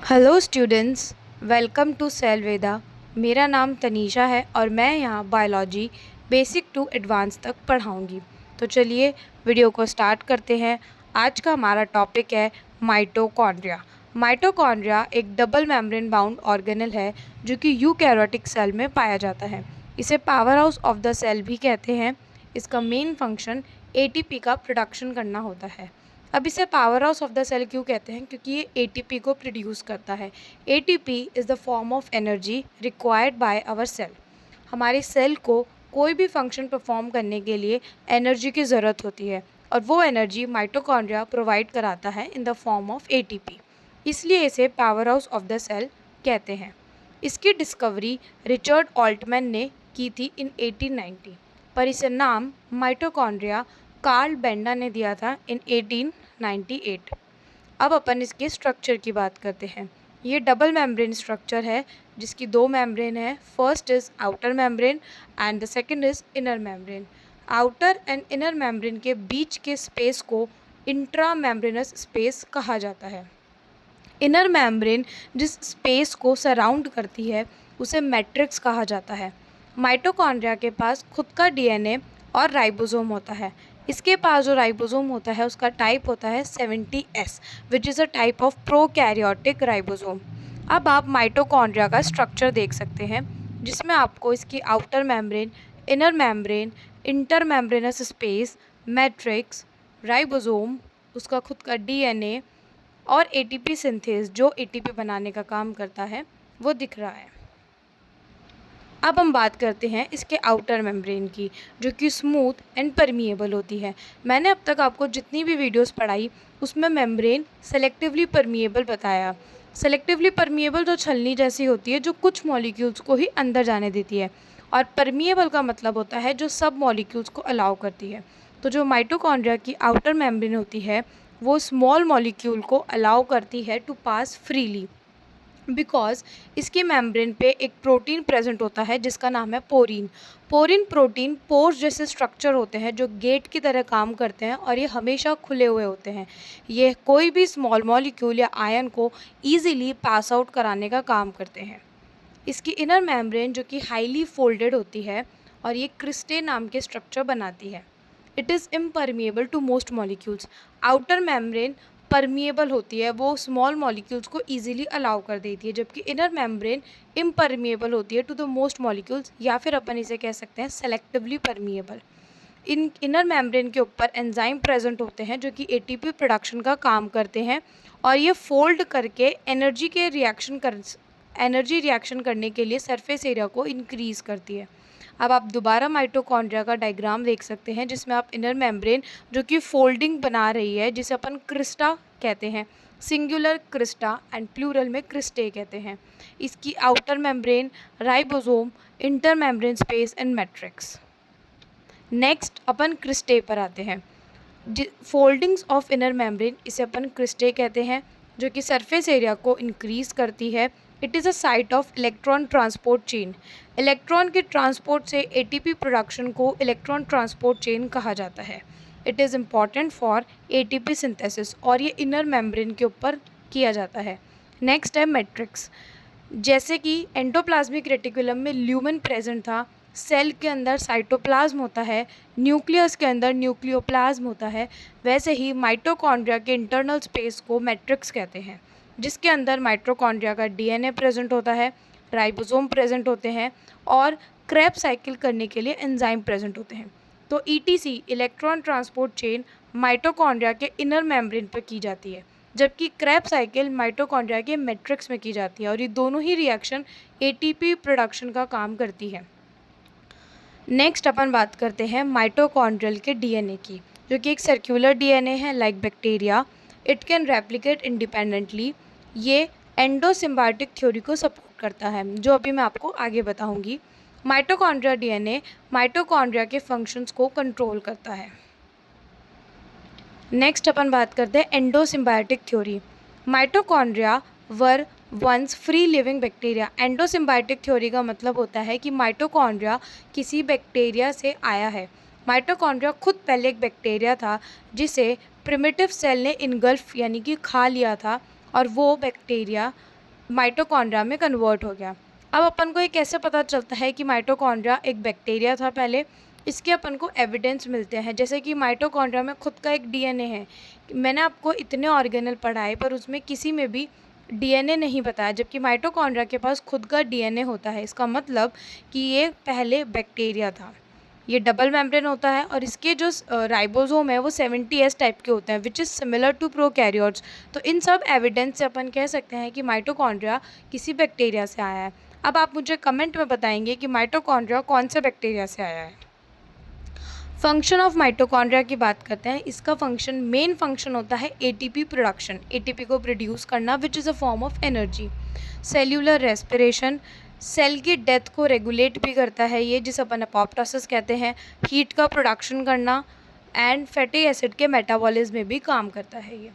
Hello students, welcome to Cell Veda. मेरा नाम तनीषा है और मैं यहाँ बायोलॉजी बेसिक टू एडवांस तक पढ़ाऊँगी। तो चलिए वीडियो को स्टार्ट करते हैं। आज का हमारा टॉपिक है माइटोकॉन्ड्रिया। माइटोकॉन्ड्रिया एक डबल मेम्ब्रेन बाउंड ऑर्गेनल है जो कि यूकैरियोटिक सेल में पाया जाता है। इसे power house of the cell भी कहते हैं। इसका मेन फंक्शन एटीपी का प्रोडक्शन करना होता है। अब इसे power house of the cell क्यों कहते हैं? क्योंकि ये एटीपी को प्रोड्यूस करता है। ATP is the form of energy required by our cell. हमारे सेल को कोई भी फंक्शन परफॉर्म करने के लिए एनर्जी की ज़रूरत होती है और वो एनर्जी माइटोकॉन्ड्रिया प्रोवाइड कराता है in the form of ATP. इसलिए इसे power house of the cell कहते हैं। इसकी डिस्कवरी रिचर्ड ऑल्टमैन ने की थी इन 1890, पर इसे नाम माइटोकॉन्ड्रिया कार्ल बेंडा ने दिया था इन 1898। अब अपन इसके स्ट्रक्चर की बात करते हैं। ये डबल मेम्ब्रेन स्ट्रक्चर है जिसकी दो मेम्ब्रेन है। First is outer membrane and the second is inner membrane. Outer and inner membrane के बीच के स्पेस को इंट्रा मेम्ब्रेनस स्पेस कहा जाता है। इनर मेम्ब्रेन जिस स्पेस को सराउंड करती है उसे मैट्रिक्स कहा जाता है। माइटोकॉन्ड्रिया के पास खुद का डीएनए और राइबोसोम होता है। इसके पास जो राइबोसोम होता है उसका टाइप होता है 70S, which is a type of prokaryotic ribosome. अब आप माइटोकॉन्ड्रिया का स्ट्रक्चर देख सकते हैं जिसमें आपको इसकी outer membrane, inner membrane, inter membranes space, matrix, ribosome, उसका खुद का डीएनए और एटीपी सिंथेस जो एटीपी बनाने का काम करता है वो दिख रहा है। अब हम बात करते हैं इसके आउटर मेम्ब्रेन की, जो कि स्मूथ एंड परमिएबल होती है। मैंने अब तक आपको जितनी भी वीडियोस पढ़ाई उसमें मेम्ब्रेन सेलेक्टिवली परमिएबल बताया। सेलेक्टिवली परमिएबल जो छलनी जैसी होती है, जो कुछ मॉलिक्यूल्स को ही अंदर जाने देती है, और परमिएबल का मतलब होता है जो सब मॉलिक्यूल्स को अलाउ करती है। तो जो माइटोकॉन्ड्रिया की आउटर मेम्ब्रेन होती है वो स्मॉल मॉलिक्यूल को अलाउ करती है टू पास फ्रीली, बिकॉज इसके मेम्ब्रेन पे एक प्रोटीन प्रेजेंट होता है जिसका नाम है पोरीन। पोरीन प्रोटीन पोर्स जैसे स्ट्रक्चर होते हैं जो गेट की तरह काम करते हैं और ये हमेशा खुले हुए होते हैं। ये कोई भी स्मॉल मॉलिक्यूल या आयन को ईजीली पास आउट कराने का काम करते हैं। इसकी इनर मेम्ब्रेन जो कि हाईली फोल्डेड होती है और ये क्रिस्टे नाम के स्ट्रक्चर बनाती है। It is impermeable to most molecules. Outer membrane permeable होती है, वो स्मॉल मॉलिक्यूल्स को इजीली अलाउ कर देती है, जबकि इनर मेम्ब्रेन इम्परमिएबल होती है टू द मोस्ट मॉलिक्यूल्स, या फिर अपन इसे कह सकते हैं सेलेक्टिवली परमिएबल। इन इनर मेम्ब्रेन के ऊपर एंजाइम प्रेजेंट होते हैं जो कि एटीपी प्रोडक्शन का काम करते हैं और ये फोल्ड करके एनर्जी रिएक्शन करने के लिए सरफेस एरिया को इंक्रीज़ करती है। अब आप दोबारा माइटोकॉन्ड्रिया का डायग्राम देख सकते हैं जिसमें आप इनर मेम्ब्रेन जो कि फोल्डिंग बना रही है, जिसे अपन क्रिस्टा कहते हैं, सिंगुलर क्रिस्टा एंड प्लूरल में क्रिस्टे कहते हैं। इसकी outer membrane, ribosome, inter membrane space and matrix. Next upon cristae पर आते हैं। फोल्डिंग्स ऑफ इनर मेम्ब्रेन, इसे अपन क्रिस्टे कहते हैं, जो कि सरफेस एरिया को इंक्रीज करती है। It is a site of electron transport chain. Electron के ट्रांसपोर्ट से एटीपी प्रोडक्शन को इलेक्ट्रॉन ट्रांसपोर्ट चेन कहा जाता है। It is important for ATP synthesis और ये इनर मेम्ब्रेन के ऊपर किया जाता है। नेक्स्ट है मैट्रिक्स। जैसे कि एंडोप्लाज्मिक रेटिकुलम में ल्यूमेन प्रेजेंट था, सेल के अंदर साइटोप्लाज्म होता है, न्यूक्लियस के अंदर न्यूक्लियोप्लाज्म होता है, वैसे ही माइटोकॉन्ड्रिया के इंटरनल स्पेस को मैट्रिक्स कहते हैं, जिसके अंदर माइटोकॉन्ड्रिया का डीएनए प्रेजेंट होता है, राइबोसोम प्रेजेंट होते हैं और क्रेब्स साइकिल करने के लिए एंजाइम प्रेजेंट होते हैं। तो etc electron transport chain mitochondria के इनर मेम्ब्रेन पर की जाती है, जबकि क्रेब्स साइकिल माइटोकॉन्ड्रिया के मैट्रिक्स में की जाती है, और ये दोनों ही रिएक्शन एटीपी प्रोडक्शन का काम करती है। नेक्स्ट अपन बात करते हैं माइटोकॉन्ड्रियल के डीएनए की, जो कि एक सर्कुलर डीएनए है like bacteria. It can replicate independently. ये एंडोसिम्बायोटिक थ्योरी को सपोर्ट करता है, जो अभी मैं आपको आगे बताऊंगी। माइटोकॉन्ड्रिया डीएनए माइटोकॉन्ड्रिया के फंक्शंस को कंट्रोल करता है। नेक्स्ट अपन बात करते हैं endosymbiotic theory. Mitochondria were once free living bacteria. Endosymbiotic theory का मतलब होता है कि माइटोकॉन्ड्रिया किसी बैक्टीरिया से आया है। माइटोकॉन्ड्रिया खुद पहले एक बैक्टीरिया था जिसे प्रिमिटिव सेल ने इनगल्फ यानी कि खा लिया था, और वो बैक्टीरिया माइटोकॉन्ड्रिया में कन्वर्ट हो गया। अब अपन को ये कैसे पता चलता है कि माइटोकॉन्ड्रिया एक बैक्टीरिया था पहले? इसके अपन को एविडेंस मिलते हैं, जैसे कि माइटोकॉन्ड्रिया में खुद का एक डीएनए है। मैंने आपको इतने ऑर्गेनल पढ़ाए पर उसमें किसी में भी डीएनए नहीं बताया, जबकि माइटोकॉन्ड्रिया के पास खुद का डीएनए होता है। इसका मतलब कि ये पहले बैक्टीरिया था। ये डबल मेम्ब्रेन होता है और इसके जो राइबोसोम है वो 70S टाइप के होते हैं, which is similar to prokaryotes. तो इन सब एविडेंस से अपन कह सकते हैं कि माइटोकॉन्ड्रिया किसी बैक्टीरिया से आया है। अब आप मुझे कमेंट में बताएंगे कि माइटोकॉन्ड्रिया कौन से बैक्टीरिया से आया है। फंक्शन ऑफ माइटोकॉन्ड्रिया की बात करते हैं। इसका फंक्शन, मेन फंक्शन होता है एटीपी प्रोडक्शन, एटीपी को प्रोड्यूस करना, which is a form of energy. Cellular respiration, cell की डेथ को रेगुलेट भी करता है ये, जिसे अपन अपोप्टोसिस कहते हैं। हीट का प्रोडक्शन करना एंड फैटी एसिड के मेटाबॉलिज्म में भी काम करता है ये।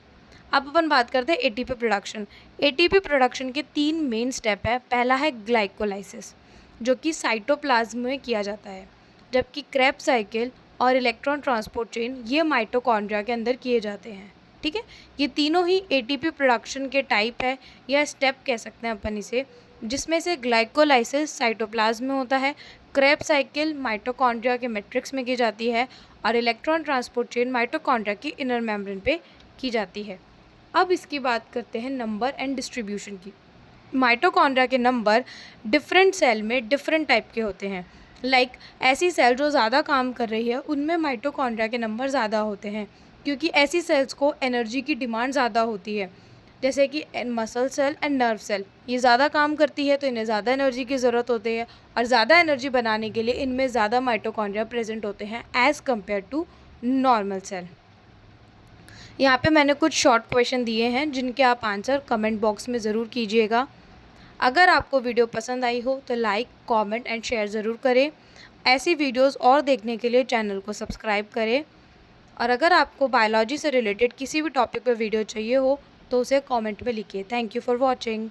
अब अपन बात करते हैं एटीपी प्रोडक्शन। एटीपी प्रोडक्शन के 3 मेन स्टेप है। पहला है ग्लाइकोलाइसिस, जो कि साइटोप्लाज्म में किया जाता है, जबकि क्रेब्स साइकिल और इलेक्ट्रॉन ट्रांसपोर्ट चेन ये माइटोकॉन्ड्रिया के अंदर किए जाते हैं। ठीक है, ये तीनों ही एटीपी प्रोडक्शन के टाइप है या स्टेप कह सकते हैं अपन इसे, जिसमें से ग्लाइकोलाइसिस साइटोप्लाज्म में होता है, क्रेब्स साइकिल माइटोकॉन्ड्रिया के मैट्रिक्स में की जाती है और इलेक्ट्रॉन ट्रांसपोर्ट चेन माइटोकॉन्ड्रिया की इनर मेम्ब्रेन पे की जाती है। अब इसकी बात करते हैं नंबर एंड डिस्ट्रीब्यूशन की। माइटोकॉन्ड्रिया के नंबर डिफरेंट सेल में डिफरेंट टाइप के होते हैं। ऐसी सेल जो ज़्यादा काम कर रही है उनमें माइटोकॉन्ड्रिया के नंबर ज़्यादा होते हैं, क्योंकि ऐसी सेल्स को एनर्जी की डिमांड ज़्यादा होती है। जैसे कि muscle cell and nerve cell, ये ज़्यादा काम करती है तो इन्हें ज़्यादा एनर्जी की ज़रूरत होती है और ज़्यादा एनर्जी बनाने के लिए इनमें ज़्यादा माइटोकॉन्ड्रिया प्रेजेंट होते हैं as compare to normal cell. यहाँ पे मैंने कुछ शॉर्ट क्वेश्चन दिए हैं जिनके आप आंसर कमेंट बॉक्स में ज़रूर कीजिएगा। अगर आपको वीडियो पसंद आई हो तो लाइक, कमेंट एंड शेयर ज़रूर करें। ऐसी वीडियोस और देखने के लिए चैनल को सब्सक्राइब करें। और अगर आपको बायोलॉजी से रिलेटेड किसी भी टॉपिक पर वीडियो चाहिए हो तो उसे कमेंट में लिखिए। Thank you for watching.